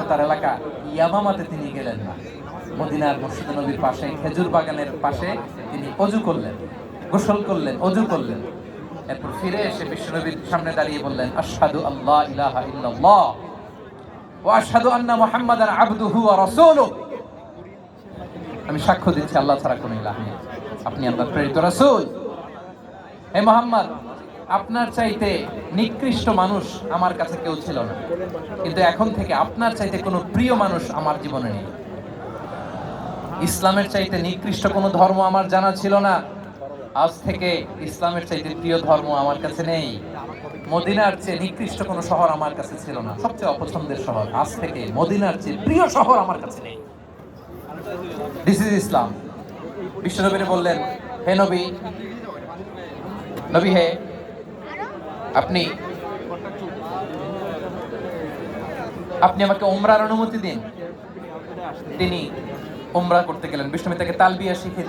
তার এলাকা ইয়ামামাতে তিনি গেলেন না, মদিনার মসজিদে নবীর পাশে খেজুর বাগানের পাশে তিনি অজু করলেন, গোসল করলেন, অজু করলেন। এরপর ফিরে এসে বিশ্বনবীর সামনে দাঁড়িয়ে বললেন, আশহাদু আল্লাহ ইলাহা ইল্লাল্লাহ ওয়া আশহাদু আন্না মুহাম্মাদান আবদুহু ওয়া রাসূলুহু। আমি সাক্ষ্য দিচ্ছি আল্লাহ ছাড়া কোনো ইলাহ নেই, আপনি আল্লাহর প্রেরিত রাসূল। হে মুহাম্মদ, আপনার চাইতে নিকৃষ্ট মানুষ আমার কাছে কেউ ছিল না, কিন্তু এখন থেকে আপনার চাইতে কোনো প্রিয় মানুষ আমার জীবনে নেই। ইসলামের চাইতে নিকৃষ্ট কোনো ধর্ম আমার জানা ছিল না, আজ থেকে ইসলামের চাইতে প্রিয় ধর্ম আমার কাছে নেই। মদিনার চেয়ে নিকৃষ্ট কোনো শহর আমার কাছে ছিল না, সবচেয়ে অপছন্দের শহর, আজ থেকে মদিনার চেয়ে প্রিয় শহর আমার কাছে নেই। দিস ইজ ইসলাম। বিশ্বনবী বললেন, হে নবী, নবী হে, আপনি আমাকে উমরার অনুমতি দিন। তিনি উমরা করতে গেলেন। বিশ্বনবী তাকে তালবিয়া শিখিয়ে